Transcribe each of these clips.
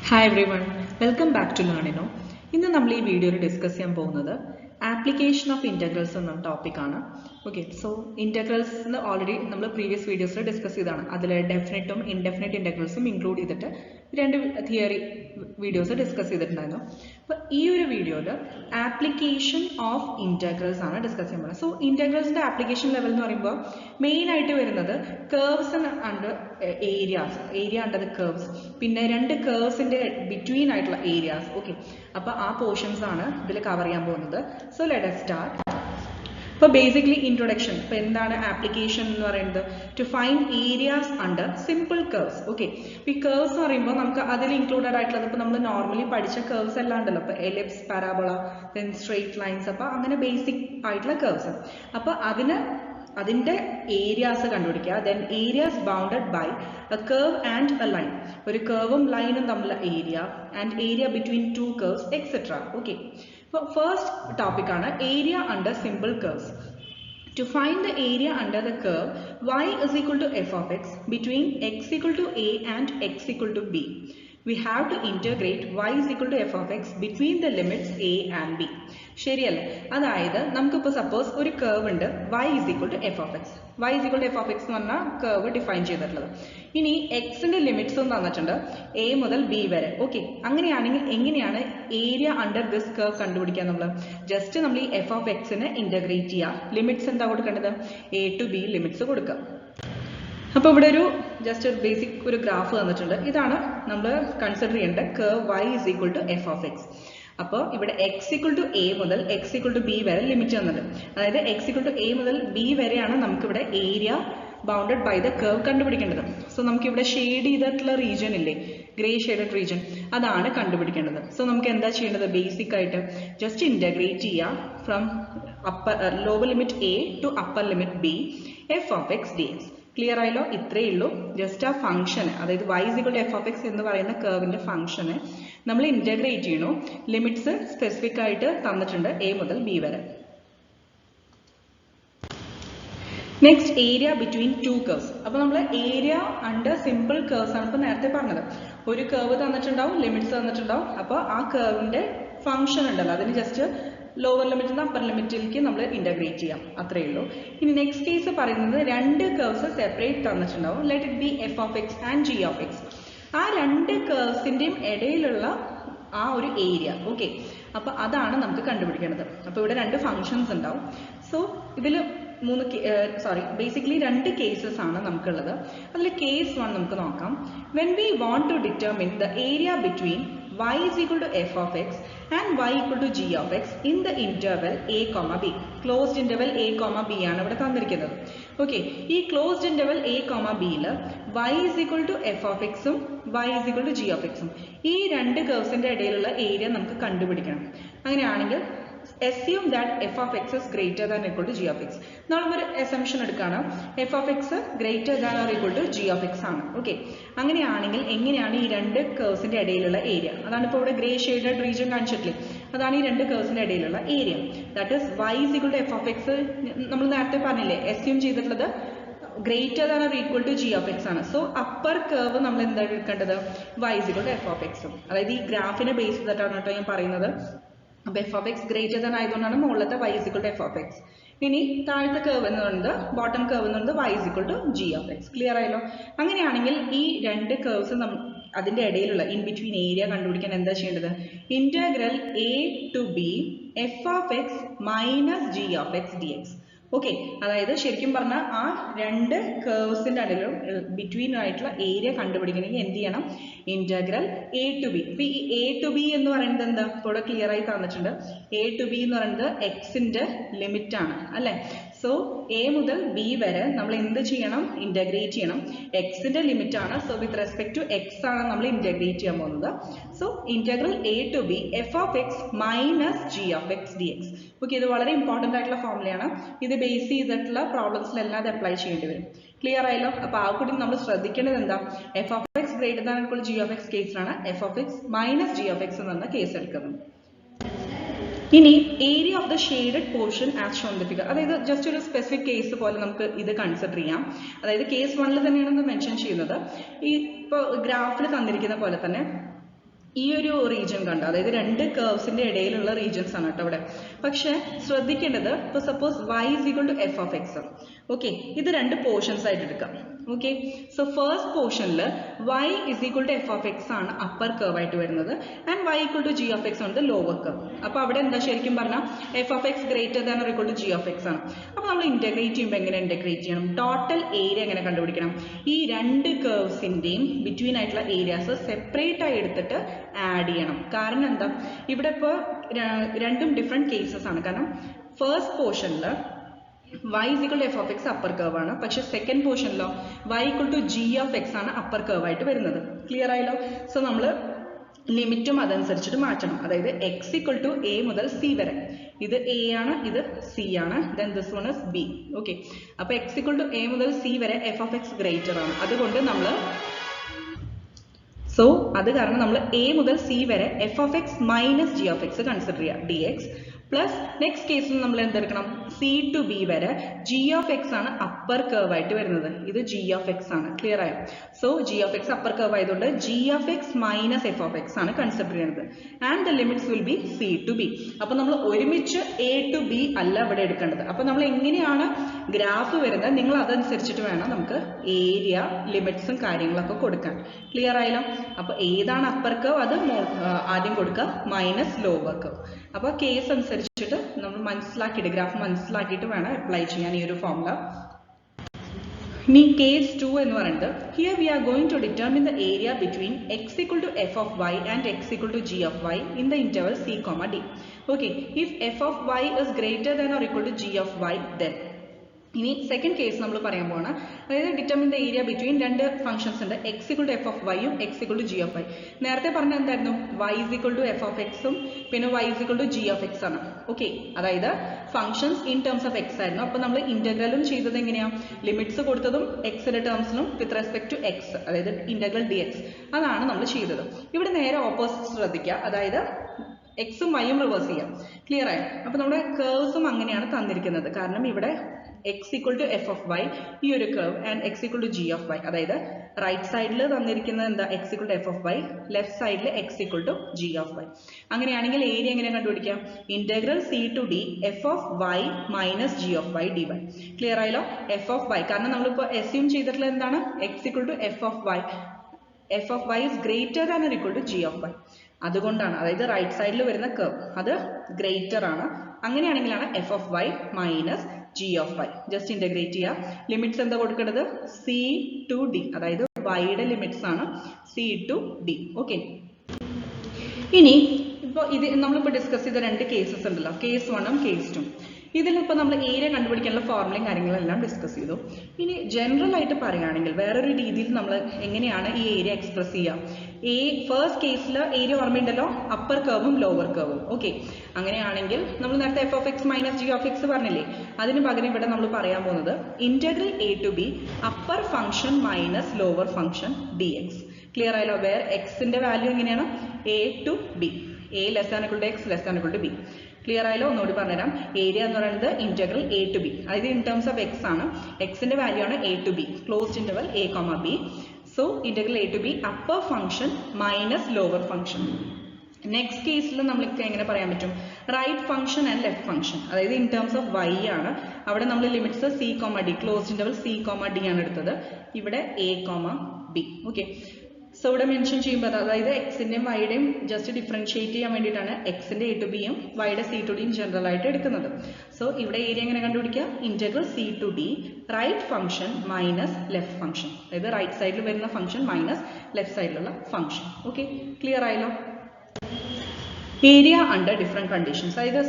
Hi everyone, welcome back to Learnino. ഇന്ന് നമ്മൾ ഈ വീഡിയോയിൽ ഡിസ്കസ് ചെയ്യാൻ പോകുന്നത് ആപ്ലിക്കേഷൻ ഓഫ് ഇന്റഗ്രൽസ് എന്ന ടോപ്പിക്കാണ്. ഓക്കെ, സോ ഇന്റഗ്രൽസ് ഓൾറെഡി നമ്മൾ പ്രീവിയസ് വീഡിയോസിൽ ഡിസ്കസ് ചെയ്തതാണ്. അതിൽ ഡെഫിനറ്റും ഇൻഡെഫിനറ്റ് ഇന്റഗ്രൽസും ഇൻക്ലൂഡ് ചെയ്തിട്ട് രണ്ട് തിയറി വീഡിയോസ് ഡിസ്കസ് ചെയ്തിട്ടുണ്ടായിരുന്നു. അപ്പോൾ ഈ ഒരു വീഡിയോയിൽ ആപ്ലിക്കേഷൻ ഓഫ് ഇന്റഗ്രൽസ് ആണ് ഡിസ്കസ് ചെയ്യാൻ പോകുന്നത്. സോ ഇന്റഗ്രൽസിന്റെ ആപ്ലിക്കേഷൻ ലെവൽ എന്ന് പറയുമ്പോൾ മെയിൻ ആയിട്ട് വരുന്നത് curves under areas, area under the curves, പിന്നെ രണ്ട് കർവ്സിന്റെ ബിറ്റ്വീൻ ആയിട്ടുള്ള ഏരിയാസ്. ഓക്കെ, അപ്പോൾ ആ പോർഷൻസ് ആണ് ഇതിൽ കവർ ചെയ്യാൻ പോകുന്നത്. So let us start. അപ്പോൾ ബേസിക്കലി ഇൻട്രൊഡക്ഷൻ, ഇപ്പോൾ എന്താണ് ആപ്ലിക്കേഷൻ എന്ന് പറയുന്നത്? To find areas under simple curves. Okay, ഈ കർവ്സ് എന്ന് പറയുമ്പോൾ നമുക്ക് അതിൽ ഇൻക്ലൂഡഡ് ആയിട്ടുള്ളത് ഇപ്പോൾ നമ്മൾ നോർമലി പഠിച്ച കർവ്സ് എല്ലാം ഉണ്ടല്ലോ. ഇപ്പോൾ ellipse, parabola, then straight lines, അപ്പോൾ അങ്ങനെ ബേസിക് ആയിട്ടുള്ള കർവ്സ്. അപ്പോൾ അതിന്റെ ഏരിയാസ് കണ്ടുപിടിക്കുക. Then areas bounded by a curve and a line, ഒരു കർവും ലൈനും തമ്മിലുള്ള area, and area between two curves etcetera. Okay, അപ്പോൾ ഫസ്റ്റ് ടോപ്പിക് ആണ് area under simple curves. To find the area under the curve y is equal to f of x between x equal to a and x equal to b, we have to integrate y is equal to f of x between the limits a and b. ശരിയല്ലേ? അതായത് നമുക്കിപ്പോൾ suppose ഒരു curve ഉണ്ട്, y is equal to f of x. y is equal to f of x എന്ന് പറഞ്ഞാൽ curve define ചെയ്തിട്ടുള്ളത്. ഇനി എക്സിന്റെ ലിമിറ്റ്സും തന്നിട്ടുണ്ട് a മുതൽ b വരെ. ഓക്കെ, അങ്ങനെയാണെങ്കിൽ എങ്ങനെയാണ് ഏരിയ അണ്ടർ ദിസ് കർവ് കണ്ടുപിടിക്കുക എന്നുള്ളത്? ജസ്റ്റ് നമ്മൾ ഈ f of x നെ ഇന്റഗ്രേറ്റ് ചെയ്യുക. ലിമിറ്റ്സ് എന്താ കൊടുക്കേണ്ടത്? a to b ലിമിറ്റ്സ് കൊടുക്കുക. അപ്പോൾ ഇവിടെ ഒരു ജസ്റ്റ് ഒരു ബേസിക് ഒരു ഗ്രാഫ് തന്നിട്ടുണ്ട്. ഇതാണ് നമ്മൾ കൺസിഡർ ചെയ്യേണ്ട curve y is equal to f of x. അപ്പോൾ ഇവിടെ x equal to a മുതൽ x equal to b വരെ ലിമിറ്റ് തന്നിട്ടുണ്ട്. അതായത് x equal to a മുതൽ b വരെയാണ് നമുക്കിവിടെ area bounded by the curve കണ്ടുപിടിക്കേണ്ടത്. സോ നമുക്കിവിടെ ഷെയ്ഡ് ചെയ്തിട്ടുള്ള റീജിയൻ ഇല്ലേ, ഗ്രേ ഷെയ്ഡഡ് റീജിയൻ, അതാണ് കണ്ടുപിടിക്കേണ്ടത്. സോ നമുക്ക് എന്താ ചെയ്യേണ്ടത്? ബേസിക് ആയിട്ട് ജസ്റ്റ് ഇന്റഗ്രേറ്റ് ചെയ്യുക from lower limit a to upper limit b f of x dx. Clear ആയല്ലോ? ഇത്രയേ ഉള്ളൂ. ജസ്റ്റ് ആ ഫംഗ്ഷൻ, അതായത് y is equal to f of x എന്ന് പറയുന്ന കർവിന്റെ ഫംഗ്ഷനെ നമ്മൾ ഇന്റഗ്രേറ്റ് ചെയ്യണു. ലിമിറ്റ്സ് സ്പെസിഫിക് ആയിട്ട് തന്നിട്ടുണ്ട് a മുതൽ b വരെ. Next area between two curves. അപ്പോൾ നമ്മൾ ഏരിയ അണ്ടർ സിമ്പിൾ കർവ്സ് ആണ് ഇപ്പോൾ നേരത്തെ പറഞ്ഞത്. ഒരു കർവ് തന്നിട്ടുണ്ടാവും, ലിമിറ്റ്സ് തന്നിട്ടുണ്ടാവും. അപ്പോൾ ആ കർവിന്റെ ഫംഗ്ഷൻ ഉണ്ടല്ലോ, അതിന് ജസ്റ്റ് ലോവർ ലിമിറ്റിൽ നിന്ന് അപ്പർ ലിമിറ്റിലേക്ക് നമ്മൾ ഇന്റഗ്രേറ്റ് ചെയ്യാം, അത്രയേ ഉള്ളൂ. ഇനി നെക്സ്റ്റ് കേസ് പറയുന്നത് രണ്ട് കർവ്സ് സെപ്പറേറ്റ് തന്നിട്ടുണ്ടാവും. Let it be F of x and g of x. ആ രണ്ട് കർവ്സിന്റെയും ഇടയിലുള്ള ആ ഒരു ഏരിയ. ഓക്കെ, അപ്പൊ അതാണ് നമുക്ക് കണ്ടുപിടിക്കേണ്ടത്. അപ്പൊ ഇവിടെ രണ്ട് ഫങ്ഷൻസ് ഉണ്ടാവും. സോ ഇതിൽ ബേസിക്കലി രണ്ട് കേസസ് ആണ് നമുക്കുള്ളത്. അതിൽ കേസ് 1 നമുക്ക് നോക്കാം. When we want to determine the area between y is equal to f of x and y equal to g of x in the interval a comma b. Closed interval a comma b ആണ് ഇവിടെ തന്നിരിക്കുന്നത്. Okay, ഈ closed interval a comma b യിൽ y is equal to f of x ഉം y is equal to g of x ഉം ഈ രണ്ട് കർവ്സിന്റെ ഇടയിലുള്ള ഏരിയ നമുക്ക് കണ്ടുപിടിക്കണം. അങ്ങനെയാണെങ്കിൽ assume that f of x is greater than or equal to g of x. നമ്മളൊരു assumption എടുക്കുകയാണ്, f of x greater than or equal to g of x ആണ്. ഓക്കെ, അങ്ങനെയാണെങ്കിൽ എങ്ങനെയാണ് ഈ രണ്ട് കർവ്സിന്റെ ഇടയിലുള്ള ഏരിയ? അതാണ് ഇപ്പോൾ ഇവിടെ ഗ്രേ ഷെയ്ഡഡ് റീജിയൻ കാണിച്ചിട്ടില്ലേ, അതാണ് ഈ രണ്ട് കർവ്സിന്റെ ഇടയിലുള്ള area. That is y is equal to f of x. നമ്മൾ നേരത്തെ പറഞ്ഞില്ലേ, assume ചെയ്തിട്ടുള്ളത് greater than or equal to G of X ആണ്. സോ അപ്പർ കർവ് നമ്മൾ എന്താണ് എടുക്കേണ്ടത്? y is equal to f of x. അതായത് ഈ ഗ്രാഫിനെ ബേസ് ചെയ്തിട്ടാണ് കേട്ടോ ഞാൻ പറയുന്നത്. അപ്പോൾ F of x greater than ആയതുകൊണ്ടാണ് മുകളിലത്തെ y is equal to f of x. ഇനി താഴത്തെ കർവ് എന്നുള്ളത്, ബോട്ടം കർവ് എന്നുള്ളത് y is equal to g of x. Clear ആയല്ലോ? അങ്ങനെയാണെങ്കിൽ ഈ രണ്ട് കർവ്സ് അതിന്റെ ഇടയിലുള്ള ഇൻ ബിറ്റ്വീൻ ഏരിയ കണ്ടുപിടിക്കാൻ എന്താ ചെയ്യേണ്ടത്? Integral a to b f of x minus g of x dx. Okay, അതായത് ശരിക്കും പറഞ്ഞാൽ ആ രണ്ട് കർവ്സിന്റെ ഇടയിലും ബിറ്റ്വീൻ ആയിട്ടുള്ള ഏരിയ കണ്ടുപിടിക്കണമെങ്കിൽ എന്ത് ചെയ്യണം? Integral a to b. ഇപ്പൊ ഈ a ടു b എന്ന് പറയുന്നത് എന്താ? ഇവിടെ ക്ലിയർ ആയി തന്നിട്ടുണ്ട്. a ടു b എന്ന് പറയുന്നത് എക്സിന്റെ ലിമിറ്റ് ആണ് അല്ലെ? സോ a മുതൽ b വരെ നമ്മൾ എന്ത് ചെയ്യണം? ഇന്റഗ്രേറ്റ് ചെയ്യണം. എക്സിന്റെ ലിമിറ്റ് ആണ്. So with respect to X ആണ് നമ്മൾ ഇന്റഗ്രേറ്റ് ചെയ്യാൻ പോകുന്നത്. So integral a to b f of x minus g of x dx. Okay, ഇത് വളരെ ഇമ്പോർട്ടന്റ് ആയിട്ടുള്ള ഫോർമുലയാണ്. ഇത് ബേസ് ചെയ്തിട്ടുള്ള പ്രോബ്ലംസിലെല്ലാം അത് അപ്ലൈ ചെയ്യേണ്ടി വരും. ക്ലിയർ ആയല്ലോ? അപ്പൊ ആ കൂടി നമ്മൾ ശ്രദ്ധിക്കേണ്ടത് എന്താ? F of x greater than equal g of x കേസിലാണ് f of X minus G of x എന്ന കേസ് എടുക്കുന്നത്. ഇനി area of the shaded portion as shown the figure. അതായത് ജസ്റ്റ് ഒരു സ്പെസിഫിക് കേസ് പോലെ നമുക്ക് ഇത് കൺസിഡർ ചെയ്യാം. അതായത് കേസ് 1 തന്നെയാണ് മെൻഷൻ ചെയ്യുന്നത്. ഈ ഇപ്പോൾ ഗ്രാഫിൽ തന്നിരിക്കുന്ന പോലെ തന്നെ ഈ ഒരു റീജിയൻ കണ്ടോ, അതായത് രണ്ട് കർവ്സിന്റെ ഇടയിലുള്ള റീജിയൻസ് ആണ് കേട്ടോ ഇവിടെ. പക്ഷെ ശ്രദ്ധിക്കേണ്ടത്, ഇപ്പോൾ suppose y is equal to f of x. Okay, ഇത് രണ്ട് പോർഷൻസ് ആയിട്ട് എടുക്കാം. ഓക്കെ, സോ ഫസ്റ്റ് പോർഷനിൽ y is equal to f of x ആണ് അപ്പർ കർവ് ആയിട്ട് വരുന്നത്, and y equal to g of x ആണ് ലോവർ കർവ്. അപ്പോൾ അവിടെ എന്താ ശരിക്കും പറഞ്ഞാൽ f of x greater than or equal to g of x ആണ്. അപ്പോൾ നമ്മൾ ഇന്റഗ്രേറ്റ് ചെയ്യുമ്പോൾ എങ്ങനെ ഇന്റഗ്രേറ്റ് ചെയ്യണം, ടോട്ടൽ ഏരിയ എങ്ങനെ കണ്ടുപിടിക്കണം, ഈ രണ്ട് കർവ്സിന്റെയും ബിറ്റ്വീൻ ആയിട്ടുള്ള ഏരിയാസ് സെപ്പറേറ്റ് ആയി എടുത്തിട്ട് ആഡ് ചെയ്യണം. കാരണം എന്താ, ഇവിടെ ഇപ്പോൾ രണ്ടും ഡിഫറെൻറ്റ് കേസസ് ആണ്. കാരണം ഫസ്റ്റ് പോർഷനിൽ y is equal to f of x upper curve ആണ്, പക്ഷെ സെക്കൻഡ് പോർഷനിലോ y equal to g of x ആണ് അപ്പർ കർവ് ആയിട്ട് വരുന്നത്. ക്ലിയർ ആയല്ലോ? സോ നമ്മൾ ലിമിറ്റും അതനുസരിച്ചിട്ട് മാറ്റണം. അതായത് x equal to a മുതൽ c വരെ, ഇത് a ആണ്, ഇത് c ആണ്, then this one is b. Okay, അപ്പോൾ x equal to a മുതൽ c വരെ f of x ഗ്രേറ്റർ ആണ്. അതുകൊണ്ട് നമ്മൾ അത് കാരണം നമ്മൾ a മുതൽ c വരെ f of x minus g of x consider ചെയ്യുക, dx. പ്ലസ് നെക്സ്റ്റ് കേസിൽ നമ്മൾ എന്തെടുക്കണം, c to b വരെ g of x ആണ് അപ്പർ കർവ് ആയിട്ട് വരുന്നത്, ഇത് g of x ആണ്. ക്ലിയർ ആയോ? So g of x upper curve ആയതുകൊണ്ട് g of x minus f of x ആണ് കൺസിഡർ ചെയ്യുന്നത്, and the limits will be c to b. അപ്പോൾ നമ്മൾ ഒരുമിച്ച് a to b അല്ല ഇവിടെ എടുക്കേണ്ടത്. അപ്പോൾ നമ്മൾ എങ്ങനെയാണ് ഗ്രാഫ് വരുന്നത്, നിങ്ങൾ അതനുസരിച്ചിട്ട് വേണം നമുക്ക് ഏരിയ ലിമിറ്റ്സും കാര്യങ്ങളൊക്കെ കൊടുക്കാൻ. ക്ലിയർ ആയല്ലോ? അപ്പോൾ ഏതാണ് അപ്പർ കർവ് അത് ആദ്യം കൊടുക്കുക, മൈനസ് ലോവർ കർവ്. അപ്പോൾ കേസ് അനുസരിച്ചിട്ട് നമ്മൾ മനസ്സിലാക്കിയിട്ട് ഗ്രാഫ് മനസ്സിലാക്കിയിട്ട് വേണം അപ്ലൈ ചെയ്യാൻ ഈ ഒരു ഫോർമുല. ഇനി കേസ് 2 എന്ന് പറയുന്നത്, here we are going to determine the area between x equal to f of y and x equal to g of y in the interval c, d. Okay, if f of y is greater than or equal to g of y, then ഇനി second case നമ്മൾ പറയാൻ പോകണം. അതായത് determine the area between രണ്ട് functions ഉണ്ട്, x equal to f of വൈയും x equal to G of y. നേരത്തെ പറഞ്ഞ എന്തായിരുന്നു, y is equal to f of എക്സും പിന്നെ y is equal to G of X ആണ്. ഓക്കെ, അതായത് functions in terms of x ആയിരുന്നു. അപ്പോൾ നമ്മൾ ഇന്റഗ്രലും ചെയ്തത് എങ്ങനെയാണ്, ലിമിറ്റ്സ് കൊടുത്തതും എക്സിന്റെ ടേംസിലും വിത്ത് റെസ്പെക്ട് ടു എക്സ്, അതായത് ഇന്റഗ്രൽ ഡി എക്സ്, അതാണ് നമ്മൾ ചെയ്തത്. ഇവിടെ നേരെ ഓപ്പോസിറ്റ് ശ്രദ്ധിക്കുക, അതായത് എക്സും വൈയും റിവേഴ്സ് ചെയ്യാം. ക്ലിയർ ആയി? അപ്പോൾ നമ്മുടെ കേർവ്സും അങ്ങനെയാണ് തന്നിരിക്കുന്നത്. കാരണം ഇവിടെ x equal to f of y ഈ ഒരു curve and x equal to G of y, അതായത് റൈറ്റ് സൈഡിൽ തന്നിരിക്കുന്നത് എന്താ, x equal to f of y, left സൈഡിൽ x equal to G of y. അങ്ങനെയാണെങ്കിൽ ഏരിയ എങ്ങനെ കണ്ടുപിടിക്കാം, integral C to d f of y minus G of y d y. Clear ആയല്ലോ? F of y, കാരണം നമ്മളിപ്പോൾ assume ചെയ്തിട്ടുള്ളത് എന്താണ്, x equal to f of y, f of y is greater than or equal to G of y. അതുകൊണ്ടാണ്, അതായത് right സൈഡിൽ വരുന്ന curve അത് ഗ്രേറ്റർ ആണ്. അങ്ങനെയാണെങ്കിലാണ് f of y minus G of y. Just integrate ചെയ്യുക. ലിമിറ്റ്സ് എന്താ കൊടുക്കേണ്ടത്, സി ടു ഡി, അതായത് വൈയുടെ ലിമിറ്റ്സ് ആണ് സി ടു ഡി. ഓക്കെ, ഇനി ഇപ്പോൾ ഇത് നമ്മളിപ്പോൾ ഡിസ്കസ് ചെയ്ത രണ്ട് കേസസ് ഉണ്ടല്ലോ, കേസ് 1ഉം കേസ് 2. ഇതിലിപ്പോൾ നമ്മൾ ഏരിയ കണ്ടുപിടിക്കാനുള്ള ഫോർമുലയും കാര്യങ്ങളെല്ലാം ഡിസ്കസ് ചെയ്തു. ഇനി ജനറൽ ആയിട്ട് പറയുകയാണെങ്കിൽ വേറൊരു രീതിയിൽ നമ്മൾ എങ്ങനെയാണ് ഈ ഏരിയ എക്സ്പ്രസ് ചെയ്യുക. ഫസ്റ്റ് കേസിൽ ഏരിയ ഓർമ്മയുണ്ടല്ലോ, അപ്പർ കർവും ലോവർ കർവും. ഓക്കെ, അങ്ങനെയാണെങ്കിൽ നമ്മൾ നേരത്തെ F of X minus G of X പറഞ്ഞില്ലേ, അതിന് പകരം ഇവിടെ നമ്മൾ പറയാൻ പോകുന്നത് integral A to B upper function minus lower function D X. Clear ആയല്ലോ? വേർ എക്സിന്റെ വാല്യൂ എങ്ങനെയാണ്, A to B, A less than equal to X less than equal to B. Clear ആയല്ലോ? ഒന്നുകൂടി പറഞ്ഞുതരാം. ഏരിയ എന്ന് പറയുന്നത് ഇന്റഗ്രൽ എ ടു ബി, അതായത് in terms of X ആണ്, എക്സിന്റെ വാല്യൂ ആണ് A to B, closed interval A comma B. So integral A to B upper function minus lower function. Next കേസിൽ നമ്മൾക്ക് എങ്ങനെ പറയാൻ പറ്റും, right function and left function, അതായത് ഇൻ ടേംസ് ഓഫ് വൈ ആണ്. അവിടെ നമ്മൾ limits C comma D, closed interval C comma D ആണ് എടുത്തത്, ഇവിടെ A comma B. Okay, so ഇവിടെ മെൻഷൻ ചെയ്യുമ്പോൾ അതായത് എക്സിന്റെയും വൈയുടെയും ജസ്റ്റ് ഡിഫറൻഷിയേറ്റ് ചെയ്യാൻ വേണ്ടിയിട്ടാണ് എക്സിന്റെ എ ടു ബിയും വൈയുടെ സി ടു ഡിയും ജനറൽ ആയിട്ട് എടുക്കുന്നത്. സോ ഇവിടെ ഏരിയ എങ്ങനെ കണ്ടുപിടിക്കുക, integral C to D right function minus left function, അതായത് റൈറ്റ് സൈഡിൽ വരുന്ന ഫംഗ്ഷൻ മൈനസ് ലെഫ്റ്റ് സൈഡിലുള്ള ഫംഗ്ഷൻ. ഓക്കെ, ക്ലിയർ ആയല്ലോ? ഏരിയ അണ്ടർ ഡിഫറെൻറ്റ് കണ്ടീഷൻസ്, അതായത്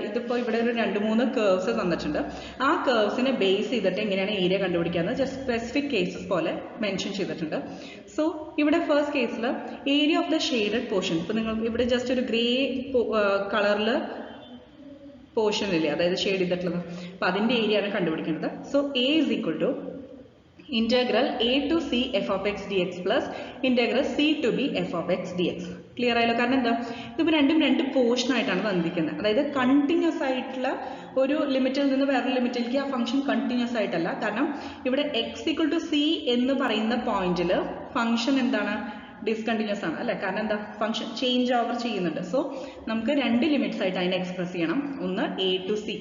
ഇതിപ്പോൾ ഇവിടെ ഒരു 2-3 കേർവ്സ് തന്നിട്ടുണ്ട്. ആ കേർവ്സിനെ ബേസ് ചെയ്തിട്ട് എങ്ങനെയാണ് ഏരിയ കണ്ടുപിടിക്കാമെന്ന് ജസ്റ്റ് സ്പെസിഫിക് കേസസ് പോലെ മെൻഷൻ ചെയ്തിട്ടുണ്ട്. സോ ഇവിടെ ഫസ്റ്റ് കേസിൽ area of the shaded portion, ഇപ്പോൾ നിങ്ങൾ ഇവിടെ ജസ്റ്റ് ഒരു ഗ്രേ കളറിൽ പോർഷൻ ഇല്ലേ, അതായത് ഷെയ്ഡ് ചെയ്തിട്ടുള്ളത്, അപ്പോൾ അതിൻ്റെ ഏരിയ ആണ് കണ്ടുപിടിക്കേണ്ടത്. So A is equal to integral A to C F of X D X plus integral C to B F of X D X. Clear ആയല്ലോ? കാരണം എന്താ, ഇതിപ്പോൾ രണ്ടും രണ്ട് പോർഷൻ ആയിട്ടാണ് തന്നിരിക്കുന്നത്, അതായത് കണ്ടിന്യൂസ് ആയിട്ടുള്ള ഒരു ലിമിറ്റിൽ നിന്ന് വേറൊരു ലിമിറ്റിലേക്ക് ആ ഫംഗ്ഷൻ കണ്ടിന്യൂസ് ആയിട്ടല്ല. കാരണം ഇവിടെ എക്സ് ഈക്വൽ ടു സി എന്ന് പറയുന്ന പോയിന്റിൽ ഫംഗ്ഷൻ എന്താണ്, ഡിസ്കണ്ടിന്യൂസ് ആണ് അല്ലേ, കാരണം എന്താ ഫംഗ്ഷൻ ചേഞ്ച് ഓവർ ചെയ്യുന്നുണ്ട്. സോ നമുക്ക് രണ്ട് ലിമിറ്റ്സ് ആയിട്ട് അതിനെ എക്സ്പ്രസ് ചെയ്യണം. ഒന്ന് a to c.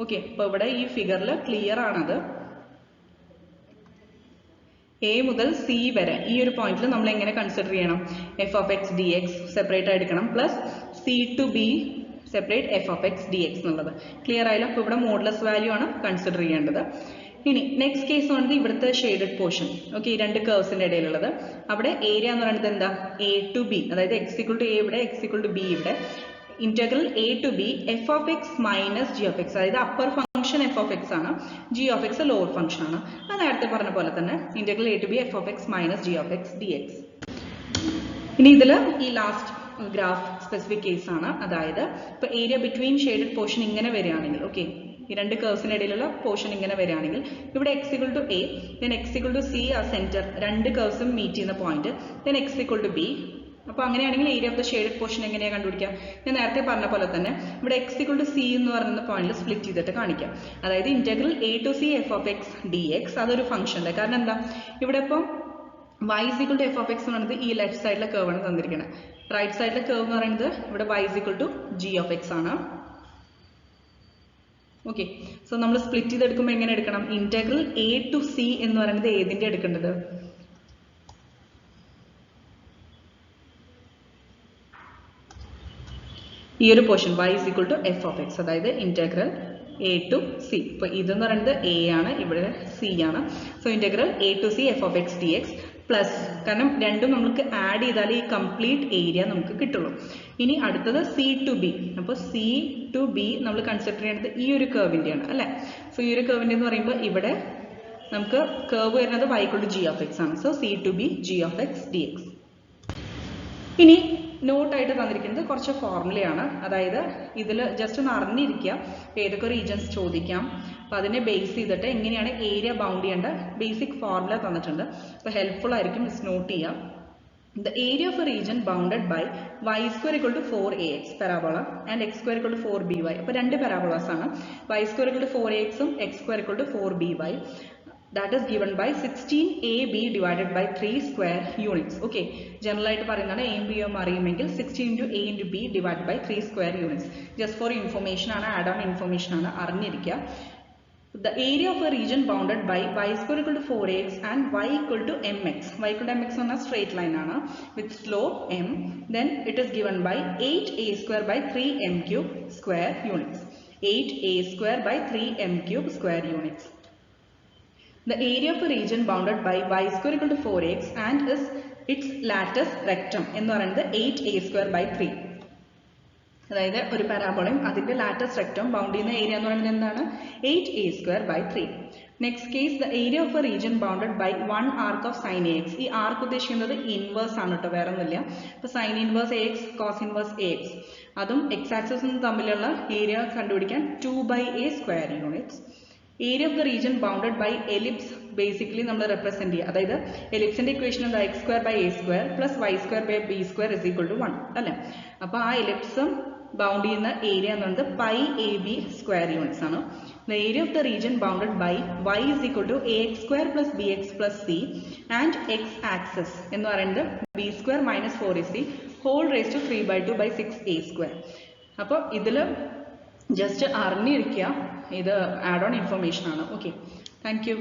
ഓക്കെ, അപ്പോൾ ഇവിടെ ഈ ഫിഗറിൽ ക്ലിയർ ആണത്. a മുതൽ c വരെ ഈ ഒരു പോയിന്റിൽ നമ്മൾ എങ്ങനെ കൺസിഡർ ചെയ്യണം? f of x dx separate ആയിട്ട് എടുക്കണം, plus c to b separate f of x dx എന്നുള്ളത് ക്ലിയർ ആയില്ല. അപ്പോൾ ഇവിടെ മോഡുലസ് വാല്യൂ ആണ് കൺസിഡർ ചെയ്യേണ്ടത്. ഇനി നെക്സ്റ്റ് കേസ് പറയുന്നത് ഇവിടുത്തെ ഷെയ്ഡഡ് പോർഷൻ. ഓക്കെ, ഈ രണ്ട് കേർവ്സിന്റെ ഇടയിലുള്ളത്. അവിടെ ഏരിയ എന്ന് പറയുന്നത് എന്താ? a to b, അതായത് x equal to a ഇവിടെ, x equal to b ഇവിടെ. Integral a to b f of x minus g of x, അതായത് upper function f of x ആണ്, g of x lower function ആണ്. അത് നേരത്തെ പറഞ്ഞ പോലെ തന്നെ integral a to b f of x minus g of x dx. ഇനി ഇതിൽ ഈ ലാസ്റ്റ് ഗ്രാഫ് സ്പെസിഫിക് കേസ് ആണ്. അതായത് ഇപ്പൊ ഏരിയ ബിറ്റ്വീൻ ഷെയ്ഡഡ് പോർഷൻ ഇങ്ങനെ വരികയാണെങ്കിൽ, ഓക്കെ, ഈ രണ്ട് കേർവ്സിന് ഇടയിലുള്ള പോർഷൻ ഇങ്ങനെ വരികയാണെങ്കിൽ ഇവിടെ x equal to a, then x equal to c ആ സെന്റർ, രണ്ട് കേർവ്സും മീറ്റ് ചെയ്യുന്ന point, then x equal to b. അപ്പോൾ അങ്ങനെയാണെങ്കിൽ area of the shaded portion എങ്ങനെയാണ് കണ്ടുപിടിക്കുക? ഞാൻ നേരത്തെ പറഞ്ഞ പോലെ തന്നെ ഇവിടെ x equal to c എന്ന് പറയുന്ന പോയിന്റിൽ സ്പ്ലിറ്റ് ചെയ്തിട്ട് കാണിക്കാം. അതായത് integral a to c f of x dx അതൊരു ഫംഗ്ഷൻ്റെ. കാരണം എന്താ, ഇവിടെ ഇപ്പം y is equal to f of x എന്ന് പറയുന്നത് ഈ ലെഫ്റ്റ് സൈഡിലെ കേർവ് ആണ് തന്നിരിക്കുന്നത്. റൈറ്റ് സൈഡിലെ കേർവ് എന്ന് പറയുന്നത് ഇവിടെ y is equal to g of x ആണ്. ഓക്കെ, സോ നമ്മൾ സ്പ്ലിറ്റ് ചെയ്തെടുക്കുമ്പോൾ എങ്ങനെ എടുക്കണം? ഇന്റഗ്രൽ a to c എന്ന് പറയുന്നത് ഏതിന്റെ എടുക്കേണ്ടത്? ഈ ഒരു portion y is equal to f of x, അതായത് ഇന്റഗ്രൽ a to c. ഇപ്പൊ ഇതെന്ന് പറയുന്നത് a ആണ്, ഇവിടെ c ആണ്. So integral a to c f of x dx plus, കാരണം രണ്ടും നമുക്ക് ആഡ് ചെയ്താൽ ഈ കംപ്ലീറ്റ് ഏരിയ നമുക്ക് കിട്ടുള്ളൂ. ഇനി അടുത്തത് c to b. അപ്പോൾ c to b നമ്മൾ കൺസിഡർ ചെയ്യുന്നത് ഈ ഒരു കേർവിൻ്റെയാണ് അല്ലേ. സോ ഈ ഒരു കേർവിൻ്റെ എന്ന് പറയുമ്പോൾ ഇവിടെ നമുക്ക് കേർവ് വരുന്നത് y equal to g of x ആണ്. So c to b g of x dx. ഇനി നോട്ടായിട്ട് തന്നിരിക്കുന്നത് കുറച്ച് ഫോർമുലയാണ്. അതായത് ഇതിൽ ജസ്റ്റ് ഒന്ന് അറിഞ്ഞിരിക്കുക ഏതൊക്കെ റീജൻസ് ചോദിക്കാം. അപ്പോൾ അതിനെ ബേസ് ചെയ്തിട്ട് എങ്ങനെയാണ് ഏരിയ ബൗണ്ട് ചെയ്യേണ്ട ബേസിക് ഫോർമുല തന്നിട്ടുണ്ട്. അപ്പോൾ ഹെൽപ്ഫുൾ ആയിരിക്കും, മിസ് നോട്ട് ചെയ്യാം. The area of a region bounded by y square equal to 4ax parabola and x square equal to 4by. അപ്പോൾ രണ്ട് പാരാബോളാസ് ആണ്. y square equal to 4ax ഉം x square equal to 4by. That is given by 16ab divided by 3 square units. Okay, general ആയിട്ട് പറയുന്നതാണ് a b അറിയുമെങ്കിൽ 16 into a into b divided by 3 square units. Just for information ആണ്, add on information ആണ്, അറിഞ്ഞിരിക്കുക. The area of a region bounded by y square equal to 4ax and y equal to mx. Y equal to mx on a straight line ആണ് with slope m. Then it is given by 8a square by 3m cube square units. 8a square by 3m cube square units. The area of a region bounded by y square equal to 4x and is its lattice rectum എന്ന് പറയുന്നത് 8a square by 3. അതായത് ഒരു പാരാബോളയും അതിന്റെ latus rectum bound ചെയ്യുന്ന area എന്ന് പറയുന്നത് എന്താണ്? 8a square by 3. Next case, the area of a region bounded by 1 arc of sine ax. ഈ ആർക്ക് ഉദ്ദേശിക്കുന്നത് ഇൻവേഴ്സ് ആണ് കേട്ടോ, വേറെ ഒന്നുമില്ല. അപ്പോൾ sine inverse ax cos inverse ax അതും എക്സ് ആക്സിസും തമ്മിലുള്ള ഏരിയ കണ്ടുപിടിക്കാൻ 2/a square units. Area of the region bounded by ellipse basically നമ്മൾ റെപ്രസെന്റ് ചെയ്യുക. അതായത് എലിപ്സിന്റെ ഇക്വേഷൻ എന്താ? x square by a square plus y square by b square is equal to 1 അല്ലേ. അപ്പോൾ ആ എലിപ്സും ബൗണ്ട് ചെയ്യുന്ന ഏരിയ എന്ന് പറയുന്നത് pi a b square units ആണ്. The area of the region bounded by y is equal to ax square plus bx plus c and x axis എന്ന് പറയുന്നത് b square minus 4ac whole raised to 3/2 by 6a square. അപ്പോൾ ഇതിൽ just അറിഞ്ഞിരിക്കുക, ഇത് add on information ആണ്. Okay, thank you.